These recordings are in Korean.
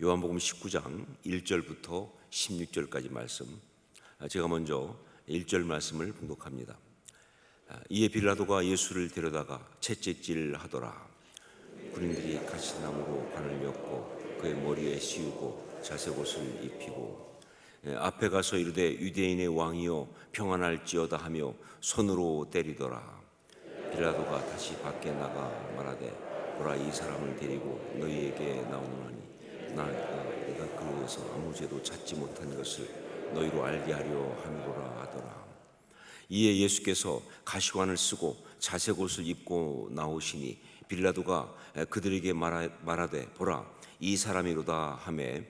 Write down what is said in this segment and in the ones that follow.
요한복음 19장 1절부터 16절까지 말씀, 제가 먼저 1절 말씀을 봉독합니다. 이에 빌라도가 예수를 데려다가 채찍질 하더라. 군인들이 가시나무로 관을 엮고 그의 머리에 씌우고 자색옷을 입히고 앞에 가서 이르되 유대인의 왕이여 평안할지어다 하며 손으로 때리더라. 빌라도가 다시 밖에 나가 말하되 보라, 이 사람을 데리고 너희에게 나오노니 내가 그에서 아무 죄도 찾지 못한 것을 너희로 알게 하려 함이로라 하더라. 이에 예수께서 가시관을 쓰고 자색옷을 입고 나오시니 빌라도가 그들에게 말하되 보라, 이 사람이로다 하매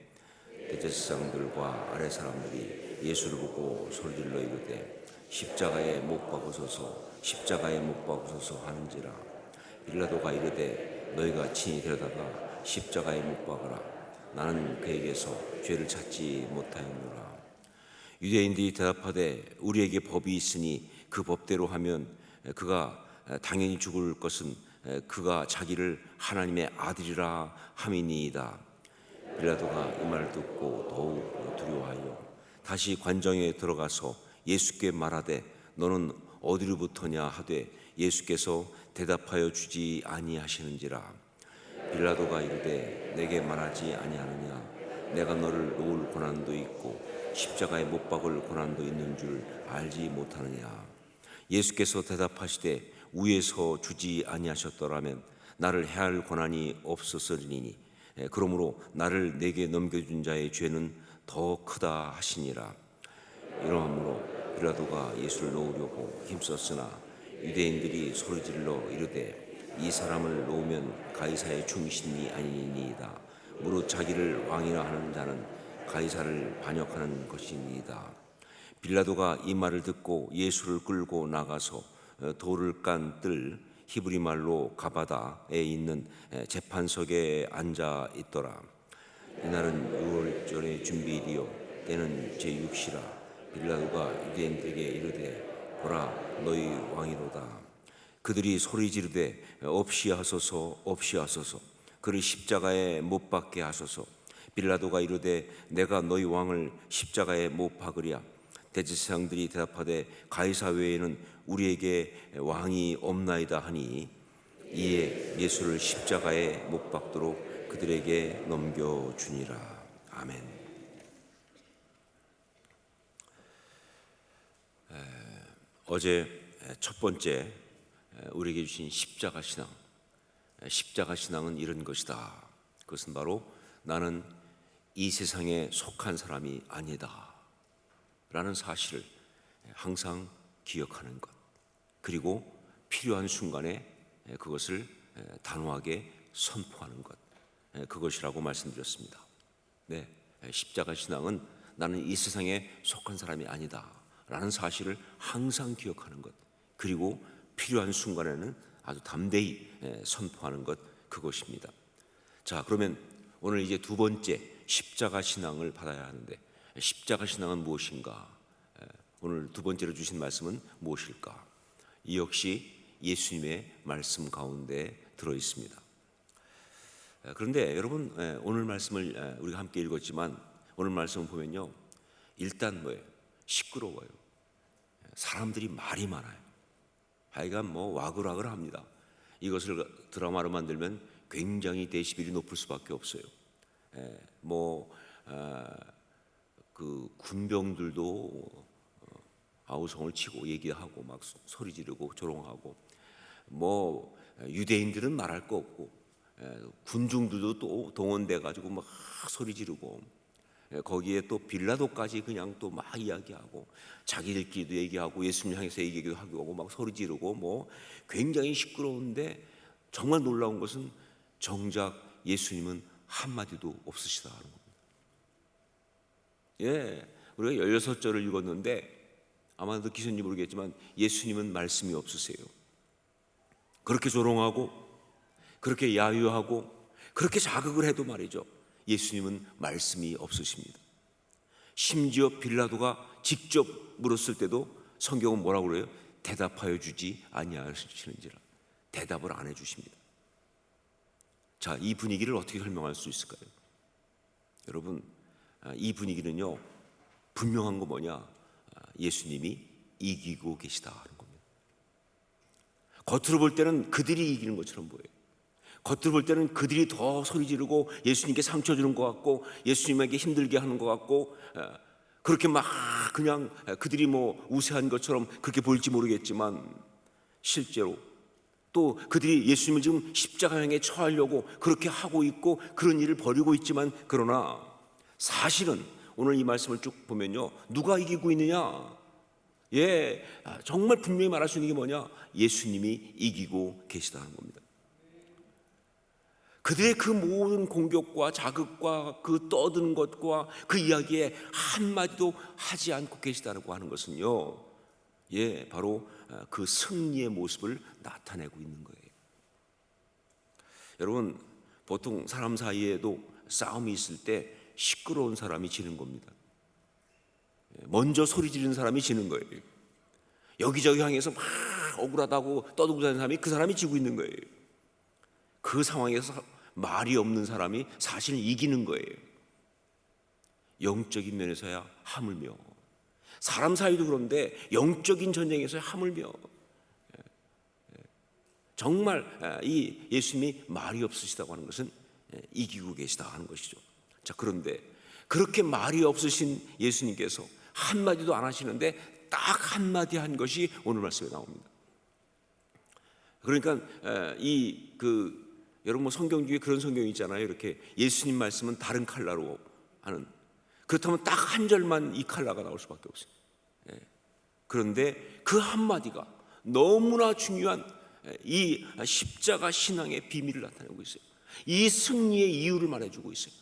대제사장들과 아래 사람들이 예수를 보고 소리질러 이르되 십자가에 못 박으소서, 십자가에 못 박으소서 하는지라. 빌라도가 이르되 너희가 친히 데려다가 십자가에 못 박으라. 나는 그에게서 죄를 찾지 못하였노라. 유대인들이 대답하되 우리에게 법이 있으니 그 법대로 하면 그가 당연히 죽을 것은 그가 자기를 하나님의 아들이라 함이니이다. 빌라도가 이 말을 듣고 더욱 두려워하여 다시 관정에 들어가서 예수께 말하되 너는 어디로부터냐 하되 예수께서 대답하여 주지 아니하시는지라. 빌라도가 이르되 내게 말하지 아니하느냐? 내가 너를 놓을 고난도 있고 십자가에 못 박을 고난도 있는 줄 알지 못하느냐? 예수께서 대답하시되 위에서 주지 아니하셨더라면 나를 해할 고난이 없었으리니 그러므로 나를 내게 넘겨준 자의 죄는 더 크다 하시니라. 이러므로 빌라도가 예수를 놓으려고 힘썼으나 유대인들이 소리질러 이르되 이 사람을 놓으면 가이사의 충신이 아니니이다. 무릇 자기를 왕이라 하는 자는 가이사를 반역하는 것이니이다. 빌라도가 이 말을 듣고 예수를 끌고 나가서 돌을 깐 뜰 히브리 말로 가바다에 있는 재판석에 앉아 있더라. 이날은 6월절의 준비일이요 때는 제6시라. 빌라도가 유대인들에게 이르되 보라, 너희 왕이로다. 그들이 소리 지르되 없이 하소서, 없이 하소서, 그를 십자가에 못 박게 하소서. 빌라도가 이르되 내가 너희 왕을 십자가에 못 박으랴. 대제사장들이 대답하되 가이사 외에는 우리에게 왕이 없나이다 하니 이에 예수를 십자가에 못 박도록 그들에게 넘겨주니라. 아멘. 어제 첫 번째 우리에게 주신 십자가 신앙, 십자가 신앙은 이런 것이다. 그것은 바로 나는 이 세상에 속한 사람이 아니다 라는 사실을 항상 기억하는 것, 그리고 필요한 순간에 그것을 단호하게 선포하는 것, 그것이라고 말씀드렸습니다. 네, 십자가 신앙은 나는 이 세상에 속한 사람이 아니다 라는 사실을 항상 기억하는 것, 그리고 필요한 순간에는 아주 담대히 선포하는 것, 그것입니다. 자, 그러면 오늘 이제 두 번째 십자가 신앙을 받아야 하는데 십자가 신앙은 무엇인가? 오늘 두 번째로 주신 말씀은 무엇일까? 이 역시 예수님의 말씀 가운데 들어 있습니다. 그런데 여러분, 오늘 말씀을 우리가 함께 읽었지만 오늘 말씀을 보면요, 일단 뭐예요? 시끄러워요. 사람들이 말이 많아요. 하여간 와글와글합니다. 이것을 드라마로 만들면 굉장히 데시벨이 높을 수밖에 없어요. 그 군병들도 아우성을 치고 얘기하고 막 소리 지르고 조롱하고, 유대인들은 말할 거 없고 군중들도 또 동원돼 가지고 막 소리 지르고, 거기에 또 빌라도까지 그냥 또 막 이야기하고 자기들끼리도 얘기하고 예수님 향해서 얘기도 하고 막 소리 지르고 굉장히 시끄러운데 정말 놀라운 것은 정작 예수님은 한마디도 없으시다는 겁니다. 우리가 16절을 읽었는데 아마도 기선인지 모르겠지만 예수님은 말씀이 없으세요. 그렇게 조롱하고 그렇게 야유하고 그렇게 자극을 해도 말이죠, 예수님은 말씀이 없으십니다. 심지어 빌라도가 직접 물었을 때도 성경은 뭐라고 그래요? 대답하여 주지 아니하시는지라. 대답을 안 해주십니다. 자, 이 분위기를 어떻게 설명할 수 있을까요? 여러분, 이 분위기는요 분명한 거 뭐냐? 예수님이 이기고 계시다 하는 겁니다. 겉으로 볼 때는 그들이 이기는 것처럼 보여요. 겉으로 볼 때는 그들이 더 소리 지르고 예수님께 상처 주는 것 같고 예수님에게 힘들게 하는 것 같고 그렇게 막 그냥 그들이 뭐 우세한 것처럼 그렇게 보일지 모르겠지만 실제로 또 그들이 예수님을 지금 십자가형에 처하려고 그렇게 하고 있고 그런 일을 벌이고 있지만 그러나 사실은 오늘 이 말씀을 쭉 보면요 누가 이기고 있느냐? 정말 분명히 말할 수 있는 게 뭐냐? 예수님이 이기고 계시다는 겁니다. 그들의 그 모든 공격과 자극과 그 떠드는 것과 그 이야기에 한마디도 하지 않고 계시다고 하는 것은요 바로 그 승리의 모습을 나타내고 있는 거예요. 여러분, 보통 사람 사이에도 싸움이 있을 때 시끄러운 사람이 지는 겁니다. 먼저 소리 지르는 사람이 지는 거예요. 여기저기 향해서 막 억울하다고 떠들고 다니는 사람이 그 사람이 지고 있는 거예요. 그 상황에서 말이 없는 사람이 사실 이기는 거예요. 영적인 면에서야 하물며 사람 사이도 그런데 영적인 전쟁에서야 하물며 정말 이 예수님이 말이 없으시다고 하는 것은 이기고 계시다 하는 것이죠. 자, 그런데 그렇게 말이 없으신 예수님께서 한마디도 안 하시는데 딱 한마디 한 것이 오늘 말씀에 나옵니다. 그러니까 여러분 뭐 성경 중에 그런 성경이 있잖아요. 이렇게 예수님 말씀은 다른 칼라로 하는, 그렇다면 딱 한 절만 이 칼라가 나올 수밖에 없어요. 그런데 그 한마디가 너무나 중요한 이 십자가 신앙의 비밀을 나타내고 있어요. 이 승리의 이유를 말해주고 있어요.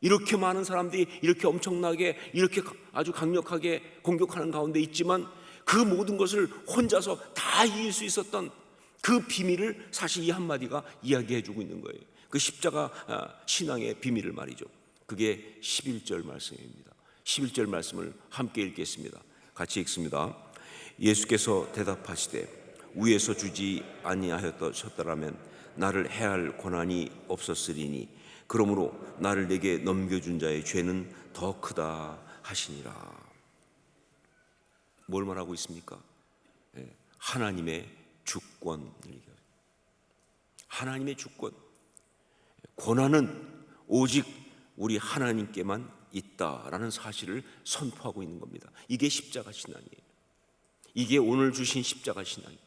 이렇게 많은 사람들이 이렇게 엄청나게 이렇게 아주 강력하게 공격하는 가운데 있지만 그 모든 것을 혼자서 다 이길 수 있었던 그 비밀을 사실 이 한마디가 이야기해 주고 있는 거예요. 그 십자가 신앙의 비밀을 말이죠. 그게 11절 말씀입니다. 11절 말씀을 함께 읽겠습니다. 같이 읽습니다. 예수께서 대답하시되 위에서 주지 아니하였더라면 나를 해할 권한이 없었으리니 그러므로 나를 내게 넘겨준 자의 죄는 더 크다 하시니라. 뭘 말하고 있습니까? 하나님의 주권, 하나님의 주권, 권한은 오직 우리 하나님께만 있다라는 사실을 선포하고 있는 겁니다. 이게 십자가 신앙이에요. 이게 오늘 주신 십자가 신앙이에요.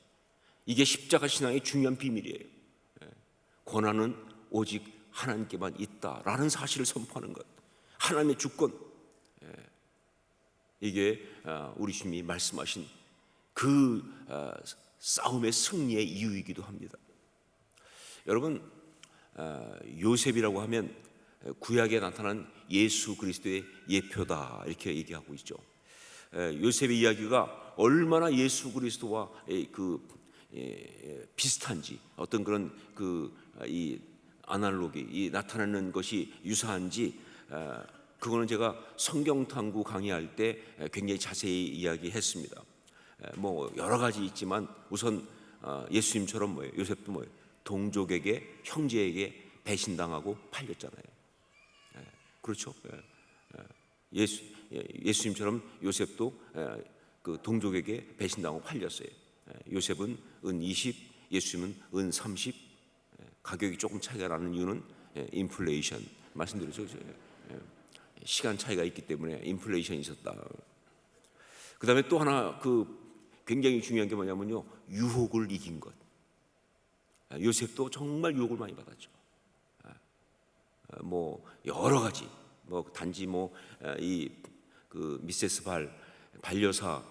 이게 십자가 신앙의 중요한 비밀이에요. 권한은 오직 하나님께만 있다라는 사실을 선포하는 것, 하나님의 주권. 이게 우리 주님이 말씀하신 그 싸움의 승리의 이유이기도 합니다. 여러분, 요셉이라고 하면 구약에 나타난 예수 그리스도의 예표다 이렇게 얘기하고 있죠. 요셉의 이야기가 얼마나 예수 그리스도와 비슷한지, 어떤 그런 이 아날로기, 이 나타나는 것이 유사한지, 그거는 제가 성경 탐구 강의할 때 굉장히 자세히 이야기했습니다. 뭐 여러 가지 있지만 우선 예수님처럼 요셉도 동족에게, 형제에게 배신당하고 팔렸잖아요. 그렇죠? 예수님처럼 요셉도 그 동족에게 배신당하고 팔렸어요. 요셉은 은 20, 예수님은 은 30. 가격이 조금 차이가 나는 이유는 인플레이션 말씀드렸죠. 시간 차이가 있기 때문에 인플레이션이 있었다. 그 다음에 또 하나 굉장히 중요한 게 뭐냐면요, 유혹을 이긴 것. 요셉도 정말 유혹을 많이 받았죠. 뭐 여러 가지, 단지 미세스 반려사,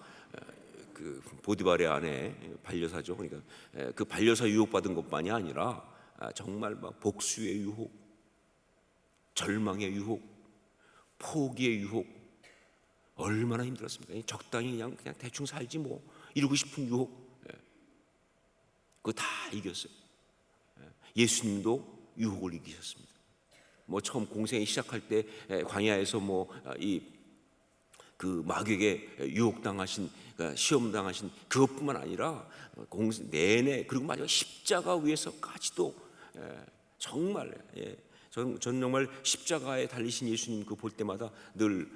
보디발의 아내 반려사죠. 그러니까 그 반려사 유혹받은 것만이 아니라 정말 막 복수의 유혹, 절망의 유혹, 포기의 유혹, 얼마나 힘들었습니까? 적당히 그냥 대충 살지 뭐 이러고 싶은 유혹, 그거 다 이겼어요. 예수님도 유혹을 이기셨습니다. 처음 공생이 시작할 때 광야에서 그 마귀에게 유혹당하신, 시험당하신 그것뿐만 아니라 공생 내내, 그리고 마지막 십자가 위에서까지도 정말 전 정말 십자가에 달리신 예수님 그 볼 때마다 늘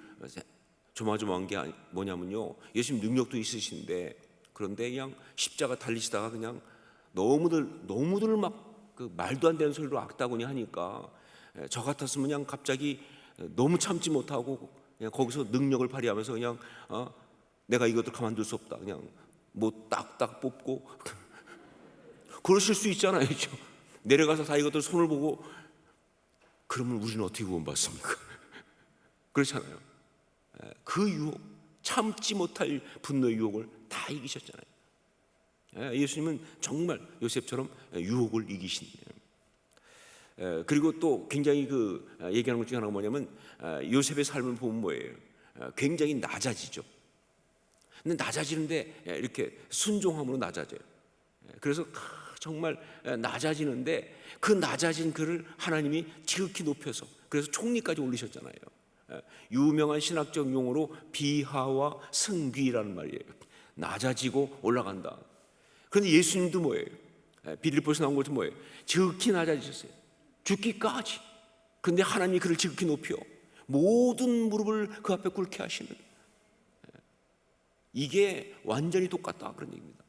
조마조마한 게 뭐냐면요, 예수님 능력도 있으신데 그런데 그냥 십자가 달리시다가 그냥 너무들 막 그 말도 안 되는 소리로 악다구니 하니까 저 같았으면 그냥 갑자기 너무 참지 못하고 그냥 거기서 능력을 발휘하면서 그냥 내가 이것도 가만둘 수 없다, 그냥 뭐 딱딱 뽑고 그러실 수 있잖아요. 내려가서 다 이것들 손을 보고, 그러면 우리는 어떻게 구원받습니까? 그렇잖아요. 그 유혹, 참지 못할 분노의 유혹을 다 이기셨잖아요. 예수님은 정말 요셉처럼 유혹을 이기시네요. 그리고 또 굉장히 얘기하는 것 중에 하나가 뭐냐면, 요셉의 삶을 보면 뭐예요? 굉장히 낮아지죠. 근데 낮아지는데 이렇게 순종함으로 낮아져요. 그래서 정말 낮아지는데 그 낮아진 그를 하나님이 지극히 높여서, 그래서 총리까지 올리셨잖아요. 유명한 신학적 용어로 비하와 승귀라는 말이에요. 낮아지고 올라간다. 그런데 예수님도 뭐예요? 빌립보에서 나온 것도 뭐예요? 지극히 낮아지셨어요. 죽기까지. 그런데 하나님이 그를 지극히 높여 모든 무릎을 그 앞에 꿇게 하시는, 이게 완전히 똑같다 그런 얘기입니다.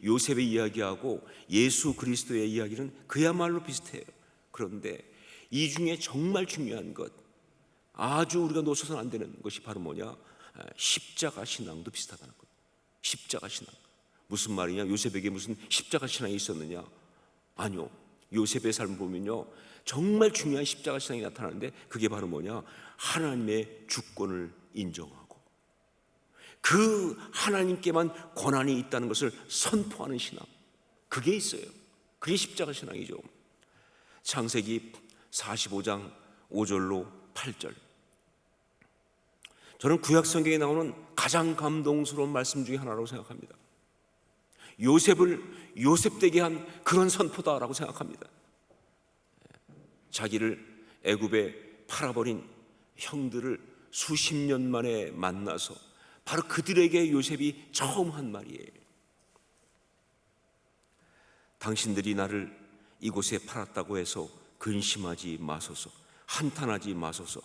요셉의 이야기하고 예수 그리스도의 이야기는 그야말로 비슷해요. 그런데 이 중에 정말 중요한 것, 아주 우리가 놓쳐서는 안 되는 것이 바로 뭐냐? 십자가 신앙도 비슷하다는 것. 십자가 신앙. 무슨 말이냐? 요셉에게 무슨 십자가 신앙이 있었느냐? 아니요. 요셉의 삶을 보면요, 정말 중요한 십자가 신앙이 나타나는데 그게 바로 뭐냐? 하나님의 주권을 인정하고 그 하나님께만 권한이 있다는 것을 선포하는 신앙, 그게 있어요. 그게 십자가 신앙이죠. 창세기 45장 5절로 8절, 저는 구약 성경에 나오는 가장 감동스러운 말씀 중에 하나라고 생각합니다. 요셉을 요셉되게 한 그런 선포다라고 생각합니다. 자기를 애굽에 팔아버린 형들을 수십 년 만에 만나서 바로 그들에게 요셉이 처음 한 말이에요. 당신들이 나를 이곳에 팔았다고 해서 근심하지 마소서, 한탄하지 마소서.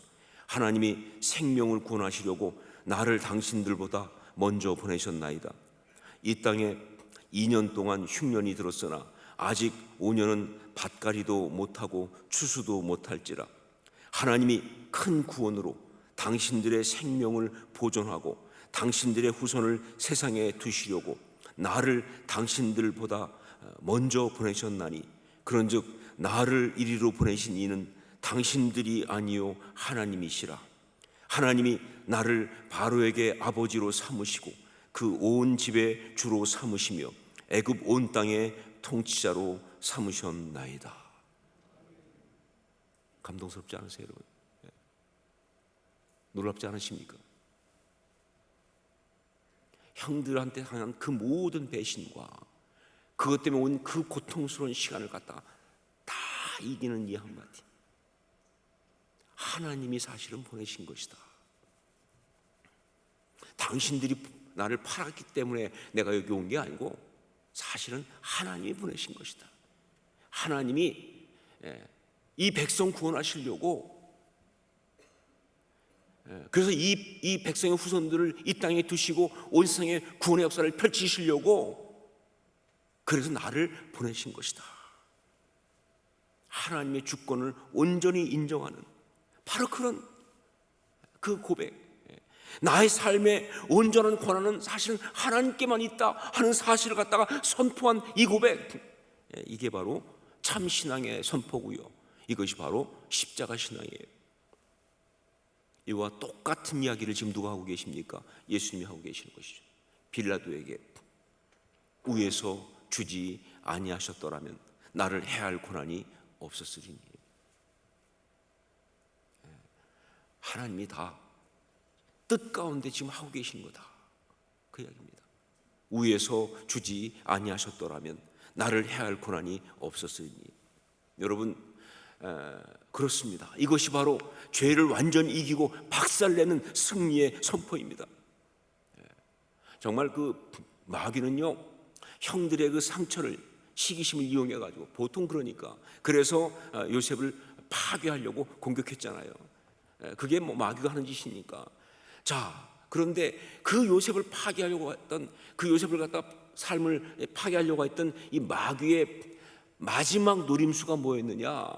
하나님이 생명을 구원하시려고 나를 당신들보다 먼저 보내셨나이다. 이 땅에 2년 동안 흉년이 들었으나 아직 5년은 밭갈이도 못하고 추수도 못할지라. 하나님이 큰 구원으로 당신들의 생명을 보존하고 당신들의 후손을 세상에 두시려고 나를 당신들보다 먼저 보내셨나니, 그런즉 나를 이리로 보내신 이는 당신들이 아니요 하나님이시라. 하나님이 나를 바로에게 아버지로 삼으시고 그 온 집의 주로 삼으시며 애굽 온 땅의 통치자로 삼으셨나이다. 감동스럽지 않으세요, 여러분? 놀랍지 않으십니까? 형들한테 향한 그 모든 배신과 그것 때문에 온 그 고통스러운 시간을 갖다가 다 이기는 이 한마디, 하나님이 사실은 보내신 것이다. 당신들이 나를 팔았기 때문에 내가 여기 온 게 아니고 사실은 하나님이 보내신 것이다. 하나님이 이 백성 구원하시려고, 그래서 이 백성의 후손들을 이 땅에 두시고 온 세상에 구원의 역사를 펼치시려고, 그래서 나를 보내신 것이다. 하나님의 주권을 온전히 인정하는 바로 그런 그 고백, 나의 삶의 온전한 권한은 사실은 하나님께만 있다 하는 사실을 갖다가 선포한 이 고백, 이게 바로 참 신앙의 선포고요, 이것이 바로 십자가 신앙이에요. 이와 똑같은 이야기를 지금 누가 하고 계십니까? 예수님이 하고 계시는 것이죠. 빌라도에게 위에서 주지 아니하셨더라면 나를 해할 권한이 없었으리니. 하나님이 다 뜻 가운데 지금 하고 계신 거다, 그 이야기입니다. 위에서 주지 아니하셨더라면 나를 해할 권한이 없었으니. 여러분, 그렇습니다. 이것이 바로 죄를 완전히 이기고 박살내는 승리의 선포입니다. 정말 그 마귀는요, 형들의 그 상처를 시기심을 이용해 가지고 보통 그러니까 그래서 요셉을 파괴하려고 공격했잖아요. 그게 뭐 마귀가 하는 짓이니까. 자, 그런데 그 요셉을 파괴하려고 했던, 그 요셉을 갖다 삶을 파괴하려고 했던 이 마귀의 마지막 노림수가 뭐였느냐?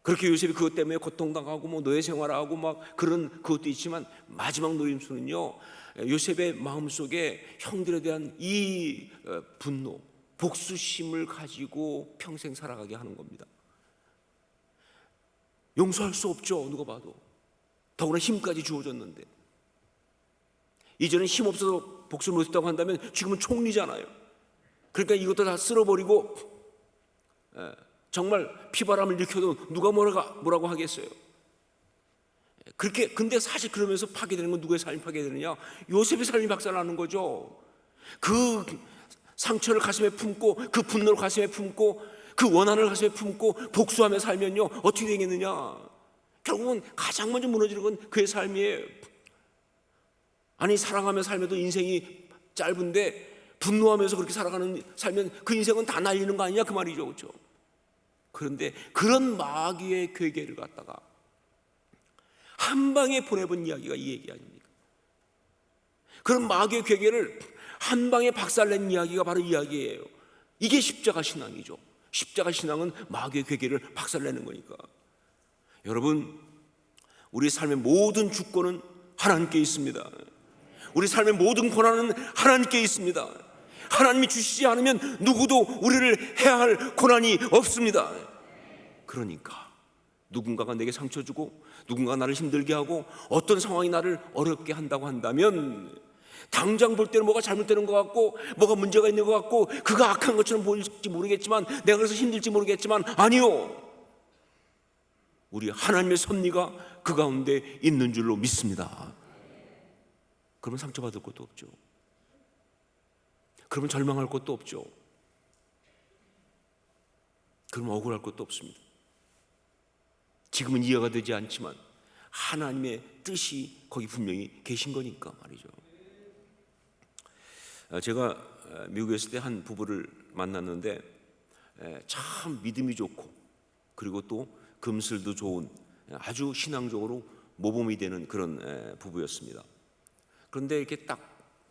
그렇게 요셉이 그것 때문에 고통당하고 뭐 노예 생활하고 막 그런 그것도 있지만 마지막 노림수는요, 요셉의 마음속에 형들에 대한 이 분노, 복수심을 가지고 평생 살아가게 하는 겁니다. 용서할 수 없죠, 누가 봐도. 더구나 힘까지 주어졌는데. 이전엔 힘 없어서 복수를 못했다고 한다면 지금은 총리잖아요. 그러니까 이것도 다 쓸어버리고 정말 피바람을 일으켜도 누가 뭐라고 하겠어요. 그렇게. 근데 사실 그러면서 파괴되는 건 누구의 삶이 파괴되느냐? 요셉의 삶이 박살나는 거죠. 그 상처를 가슴에 품고, 그 분노를 가슴에 품고, 그 원한을 가슴에 품고 복수하며 살면요, 어떻게 되겠느냐? 결국은 가장 먼저 무너지는 건 그의 삶이에요. 아니, 사랑하며 살면도 인생이 짧은데 분노하면서 그렇게 살면 그 인생은 다 날리는 거 아니냐, 그 말이죠, 그렇죠? 그런데 그런 마귀의 괴계를 갖다가 한 방에 보내본 이야기가 이 얘기 아닙니까? 그런 마귀의 괴계를 한 방에 박살낸 이야기가 바로 이 이야기예요. 이게 십자가 신앙이죠. 십자가 신앙은 마귀의 괴계를 박살내는 거니까. 여러분, 우리 삶의 모든 주권은 하나님께 있습니다. 우리 삶의 모든 권한은 하나님께 있습니다. 하나님이 주시지 않으면 누구도 우리를 해야 할 권한이 없습니다. 그러니까 누군가가 내게 상처 주고 누군가가 나를 힘들게 하고 어떤 상황이 나를 어렵게 한다고 한다면 당장 볼 때는 뭐가 잘못되는 것 같고 뭐가 문제가 있는 것 같고 그가 악한 것처럼 보일지 모르겠지만 내가 그래서 힘들지 모르겠지만 아니요, 우리 하나님의 섭리가 그 가운데 있는 줄로 믿습니다. 그러면 상처받을 것도 없죠. 그러면 절망할 것도 없죠. 그러면 억울할 것도 없습니다. 지금은 이해가 되지 않지만 하나님의 뜻이 거기 분명히 계신 거니까 말이죠. 제가 미국에 있을 때 한 부부를 만났는데 참 믿음이 좋고 그리고 또 금슬도 좋은 아주 신앙적으로 모범이 되는 그런 부부였습니다. 그런데 이렇게 딱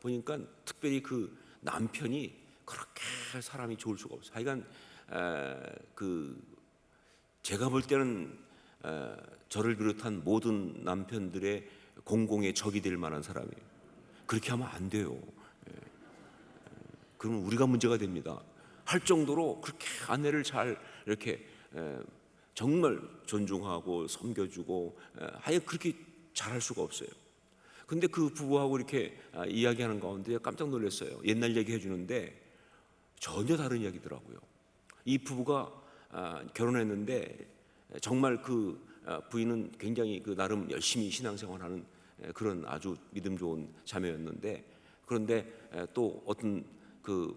보니까 특별히 그 남편이 그렇게 사람이 좋을 수가 없어요. 하여간 제가 볼 때는 저를 비롯한 모든 남편들의 공공의 적이 될 만한 사람이에요. 그렇게 하면 안 돼요. 그러면 우리가 문제가 됩니다. 할 정도로 그렇게 아내를 잘 이렇게 정말 존중하고 섬겨주고 아예 그렇게 잘할 수가 없어요. 근데 그 부부하고 이렇게 이야기하는 가운데 깜짝 놀랐어요. 옛날 얘기 해주는데 전혀 다른 이야기더라고요. 이 부부가 결혼했는데 정말 그 부인은 굉장히 그 나름 열심히 신앙생활하는 그런 아주 믿음 좋은 자매였는데 그런데 또 어떤 그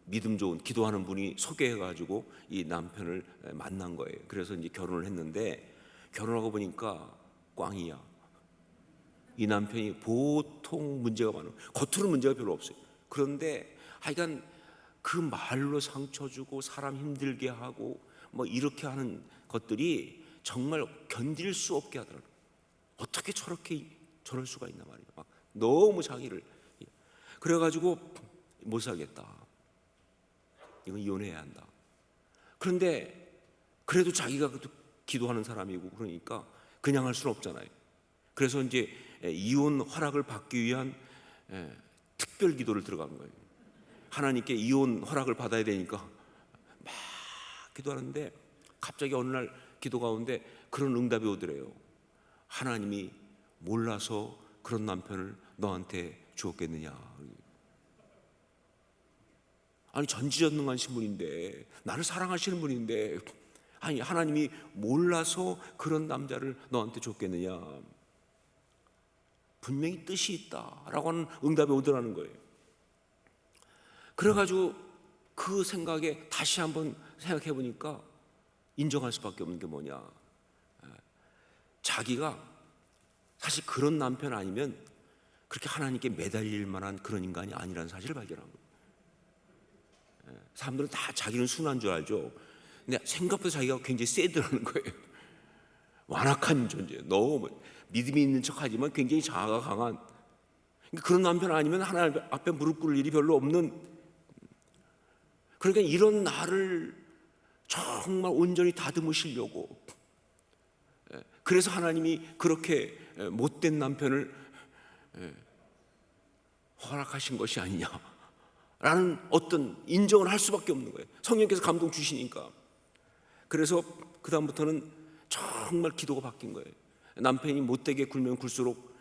믿음 좋은 기도하는 분이 소개해가지고 이 남편을 만난 거예요. 그래서 이제 결혼을 했는데 결혼하고 보니까 꽝이야. 이 남편이 보통 문제가 많아요. 겉으로는 문제가 별로 없어요. 그런데 하여간 그 말로 상처 주고 사람 힘들게 하고 뭐 이렇게 하는 것들이 정말 견딜 수 없게 하더라고요. 어떻게 저럴 수가 있나 말이에요. 막 너무 자기를. 그래가지고 못 살겠다. 이건 이혼해야 한다. 그런데 그래도 자기가 기도하는 사람이고 그러니까 그냥 할 수는 없잖아요. 그래서 이제 이혼 허락을 받기 위한 특별 기도를 들어간 거예요. 하나님께 이혼 허락을 받아야 되니까 막 기도하는데 갑자기 어느 날 기도 가운데 그런 응답이 오더래요. 하나님이 몰라서 그런 남편을 너한테 주었겠느냐. 아니, 전지전능하신 분인데, 나를 사랑하시는 분인데, 아니, 하나님이 몰라서 그런 남자를 너한테 줬겠느냐. 분명히 뜻이 있다라고 하는 응답이 오더라는 거예요. 그래가지고 그 생각에 다시 한번 생각해 보니까 인정할 수밖에 없는 게 뭐냐. 자기가 사실 그런 남편 아니면 그렇게 하나님께 매달릴 만한 그런 인간이 아니라는 사실을 발견한 거예요. 사람들은 다 자기는 순한 줄 알죠. 근데 생각보다 자기가 굉장히 세더라는 거예요. 완악한 존재, 너무 믿음이 있는 척하지만 굉장히 자아가 강한, 그런 남편 아니면 하나님 앞에 무릎 꿇을 일이 별로 없는. 그러니까 이런 나를 정말 온전히 다듬으시려고, 그래서 하나님이 그렇게 못된 남편을 허락하신 것이 아니냐라는 어떤 인정을 할 수밖에 없는 거예요. 성령께서 감동 주시니까. 그래서 그 다음부터는 정말 기도가 바뀐 거예요. 남편이 못되게 굴면 굴수록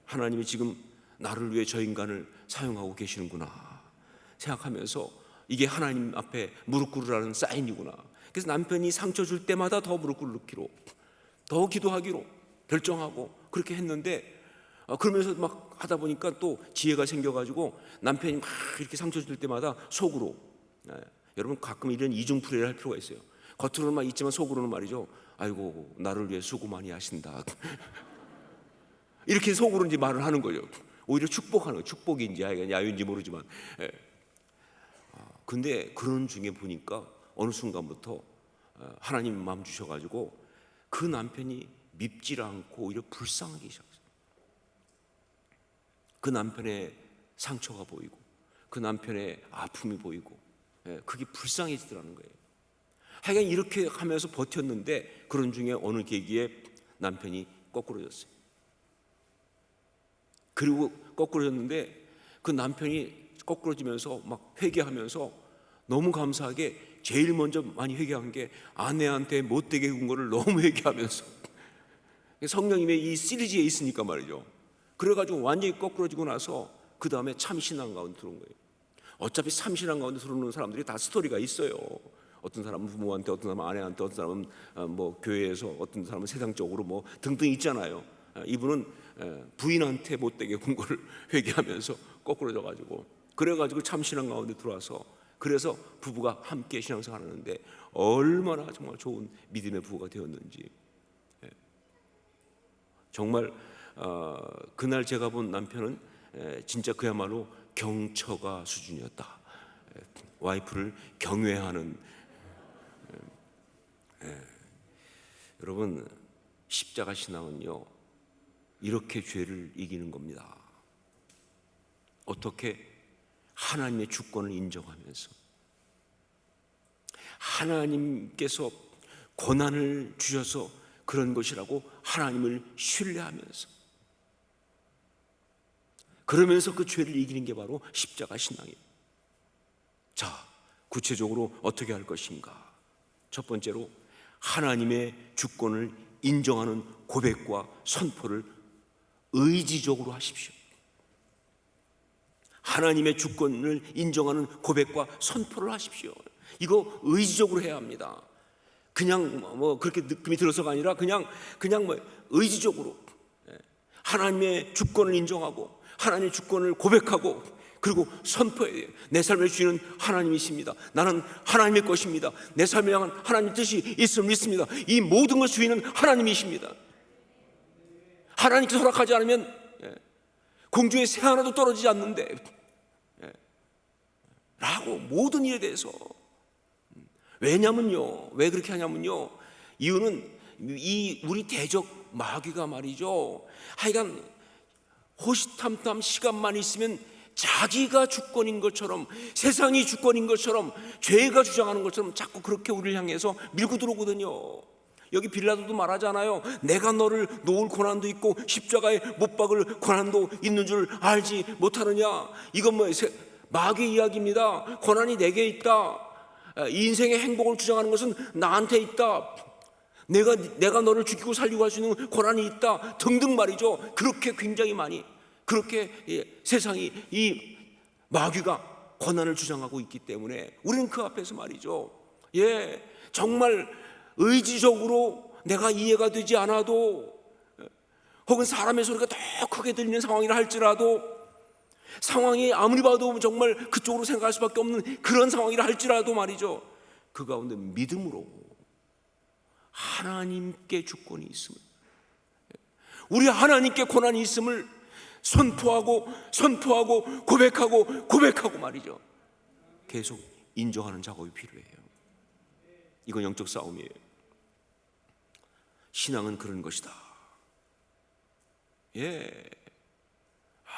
하나님이 지금 나를 위해 저 인간을 사용하고 계시는구나 생각하면서, 이게 하나님 앞에 무릎 꿇으라는 사인이구나. 그래서 남편이 상처 줄 때마다 더 무릎 꿇기로, 더 기도하기로 결정하고 그렇게 했는데, 그러면서 막 하다 보니까 또 지혜가 생겨가지고 남편이 막 이렇게 상처 줄 때마다 속으로, 여러분 가끔 이런 이중풀이를 할 필요가 있어요. 겉으로는 막 있지만 속으로는 말이죠, 아이고 나를 위해 수고 많이 하신다 이렇게 속으로 이제 말을 하는 거죠. 오히려 축복하는 거예요. 축복인지 야유인지 모르지만. 근데 그런 중에 보니까 어느 순간부터 하나님 마음 주셔가지고 그 남편이 밉질 않고 오히려 불쌍하기 시작했어요. 그 남편의 상처가 보이고 그 남편의 아픔이 보이고, 그게 불쌍해지더라는 거예요. 하여간 이렇게 하면서 버텼는데, 그런 중에 어느 계기에 남편이 거꾸로졌어요. 그리고 거꾸로졌는데 그 남편이 거꾸로지면서 막 회개하면서 너무 감사하게 제일 먼저 많이 회개한 게 아내한테 못되게 군 거를 너무 회개하면서, 성령님의 이 시리즈에 있으니까 말이죠. 그래가지고 완전히 거꾸로지고 나서 그 다음에 참신앙 가운데 들어온 거예요. 어차피 참신앙 가운데 들어오는 사람들이 다 스토리가 있어요. 어떤 사람은 부모한테, 어떤 사람은 아내한테, 어떤 사람은 뭐 교회에서, 어떤 사람은 세상적으로 뭐 등등 있잖아요. 이분은 부인한테 못되게 군 거를 회개하면서 거꾸로져 가지고, 그래가지고 참신앙 가운데 들어와서, 그래서 부부가 함께 신앙생활 하는데 얼마나 정말 좋은 믿음의 부부가 되었는지. 정말 그날 제가 본 남편은 진짜 그야말로 경처가 수준이었다. 와이프를 경외하는. 여러분, 십자가 신앙은요, 이렇게 죄를 이기는 겁니다. 어떻게? 하나님의 주권을 인정하면서, 하나님께서 고난을 주셔서 그런 것이라고 하나님을 신뢰하면서, 그러면서 그 죄를 이기는 게 바로 십자가 신앙이에요. 자, 구체적으로 어떻게 할 것인가? 첫 번째로 하나님의 주권을 인정하는 고백과 선포를 의지적으로 하십시오. 하나님의 주권을 인정하는 고백과 선포를 하십시오. 이거 의지적으로 해야 합니다. 그냥 뭐 그렇게 느낌이 들어서가 아니라 그냥 뭐 의지적으로 하나님의 주권을 인정하고 하나님의 주권을 고백하고, 그리고 선포해야 돼요. 내 삶의 주인은 하나님이십니다. 나는 하나님의 것입니다. 내 삶에 향한 하나님의 뜻이 있음을 믿습니다. 이 모든 것 주인은 하나님이십니다. 하나님께서 허락하지 않으면 공중에 새 하나도 떨어지지 않는데 라고, 모든 일에 대해서. 왜냐면요, 왜 그렇게 하냐면요, 이유는 이 우리 대적 마귀가 말이죠, 하여간 호시탐탐 시간만 있으면 자기가 주권인 것처럼, 세상이 주권인 것처럼, 죄가 주장하는 것처럼 자꾸 그렇게 우리를 향해서 밀고 들어오거든요. 여기 빌라도도 말하잖아요. 내가 너를 놓을 권한도 있고 십자가에 못 박을 권한도 있는 줄 알지 못하느냐. 이건 뭐 마귀의 이야기입니다. 권한이 내게 있다. 인생의 행복을 주장하는 것은 나한테 있다. 내가 너를 죽이고 살리고 할 수 있는 권한이 있다 등등 말이죠. 그렇게 굉장히 많이, 그렇게 세상이, 이 마귀가 권한을 주장하고 있기 때문에 우리는 그 앞에서 말이죠, 정말 의지적으로 내가 이해가 되지 않아도, 혹은 사람의 소리가 더 크게 들리는 상황이라 할지라도, 상황이 아무리 봐도 정말 그쪽으로 생각할 수밖에 없는 그런 상황이라 할지라도 말이죠, 그 가운데 믿음으로 하나님께 주권이 있음을, 우리 하나님께 권한이 있음을 선포하고 고백하고 말이죠, 계속 인정하는 작업이 필요해요. 이건 영적 싸움이에요. 신앙은 그런 것이다.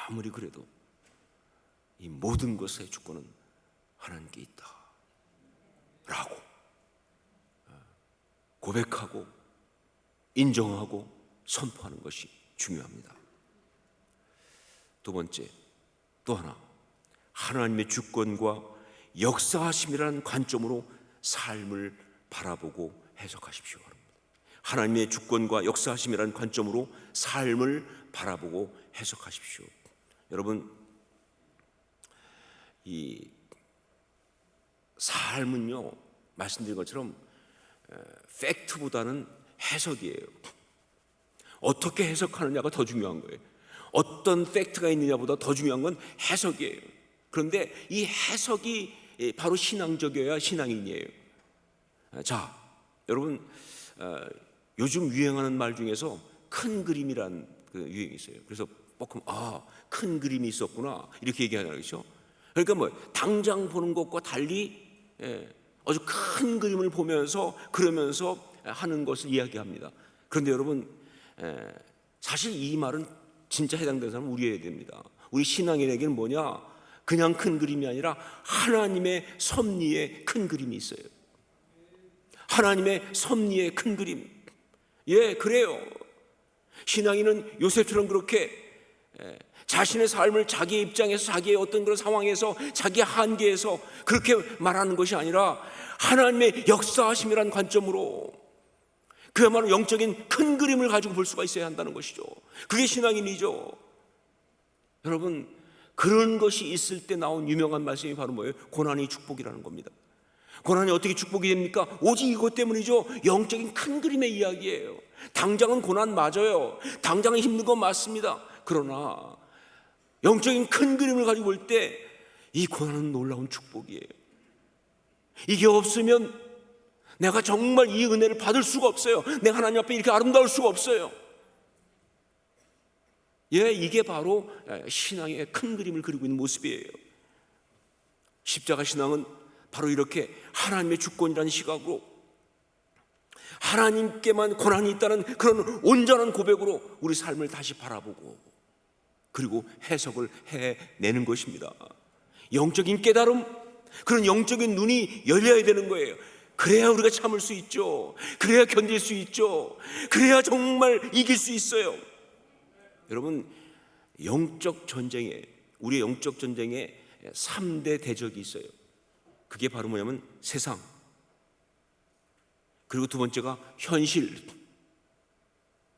아무리 그래도 이 모든 것의 주권은 하나님께 있다 라고 고백하고 인정하고 선포하는 것이 중요합니다. 두 번째, 또 하나, 하나님의 주권과 역사하심이라는 관점으로 삶을 바라보고 해석하십시오. 하나님의 주권과 역사하심이라는 관점으로 삶을 바라보고 해석하십시오. 여러분, 이 삶은요, 말씀드린 것처럼 팩트보다는 해석이에요. 어떻게 해석하느냐가 더 중요한 거예요. 어떤 팩트가 있느냐보다 더 중요한 건 해석이에요. 그런데 이 해석이 바로 신앙적이어야 신앙인이에요. 자, 여러분, 요즘 유행하는 말 중에서 큰 그림이란 그 유행이 있어요. 그래서 보면 큰 그림이 있었구나 이렇게 얘기하잖아요, 그렇죠? 그러니까 뭐 당장 보는 것과 달리 아주 큰 그림을 보면서 그러면서 하는 것을 이야기합니다. 그런데 여러분, 사실 이 말은 진짜 해당되는 사람은 우리여야 됩니다. 우리 신앙인에게는 뭐냐? 그냥 큰 그림이 아니라 하나님의 섭리의 큰 그림이 있어요. 하나님의 섭리의 큰 그림. 그래요. 신앙인은 요셉처럼 그렇게 자신의 삶을 자기의 입장에서, 자기의 어떤 그런 상황에서, 자기의 한계에서 그렇게 말하는 것이 아니라 하나님의 역사하심이라는 관점으로, 그야말로 영적인 큰 그림을 가지고 볼 수가 있어야 한다는 것이죠. 그게 신앙인이죠. 여러분, 그런 것이 있을 때 나온 유명한 말씀이 바로 뭐예요? 고난이 축복이라는 겁니다. 고난이 어떻게 축복이 됩니까? 오직 이것 때문이죠. 영적인 큰 그림의 이야기예요. 당장은 고난 맞아요. 당장은 힘든 건 맞습니다. 그러나 영적인 큰 그림을 가지고 볼 때 이 고난은 놀라운 축복이에요. 이게 없으면 내가 정말 이 은혜를 받을 수가 없어요. 내가 하나님 앞에 이렇게 아름다울 수가 없어요. 이게 바로 신앙의 큰 그림을 그리고 있는 모습이에요. 십자가 신앙은 바로 이렇게 하나님의 주권이라는 시각으로, 하나님께만 권한이 있다는 그런 온전한 고백으로 우리 삶을 다시 바라보고 그리고 해석을 해내는 것입니다. 영적인 깨달음, 그런 영적인 눈이 열려야 되는 거예요. 그래야 우리가 참을 수 있죠. 그래야 견딜 수 있죠. 그래야 정말 이길 수 있어요. 여러분, 영적 전쟁에, 우리의 영적 전쟁에 3대 대적이 있어요. 그게 바로 뭐냐면 세상, 그리고 두 번째가 현실,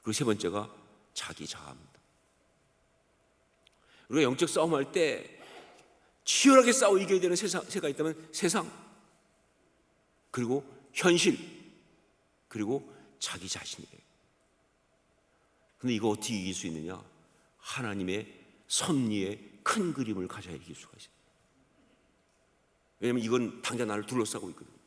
그리고 세 번째가 자기 자아입니다. 우리가 영적 싸움할 때 치열하게 싸워 이겨야 되는 세가 있다면 세상, 그리고 현실, 그리고 자기 자신이에요. 그런데 이거 어떻게 이길 수 있느냐? 하나님의 섭리의 큰 그림을 가져야 이길 수가 있어요. 왜냐하면 이건 당장 나를 둘러싸고 있거든요.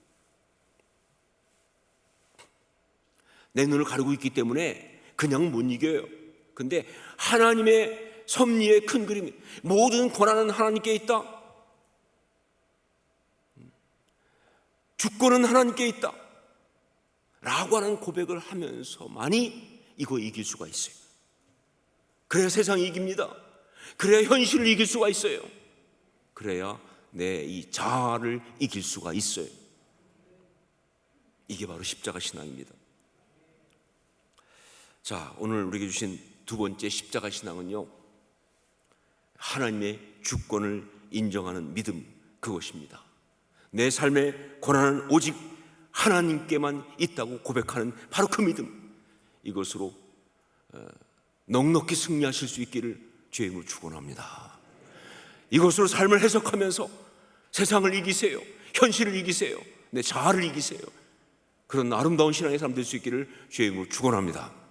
내 눈을 가리고 있기 때문에 그냥 못 이겨요. 근데 하나님의 섭리의 큰 그림, 모든 권한은 하나님께 있다, 주권은 하나님께 있다 라고 하는 고백을 하면서만이 이거 이길 수가 있어요. 그래야 세상이 이깁니다. 그래야 현실을 이길 수가 있어요. 그래야 내 이 자아를 이길 수가 있어요. 이게 바로 십자가 신앙입니다. 자, 오늘 우리에게 주신 두 번째 십자가 신앙은요, 하나님의 주권을 인정하는 믿음, 그것입니다. 내 삶의 고난은 오직 하나님께만 있다고 고백하는 바로 그 믿음, 이것으로 넉넉히 승리하실 수 있기를 주의 이름으로 축원합니다. 이것으로 삶을 해석하면서 세상을 이기세요. 현실을 이기세요. 내 자아를 이기세요. 그런 아름다운 신앙의 삶 될 수 있기를 주의 이름으로 축원합니다.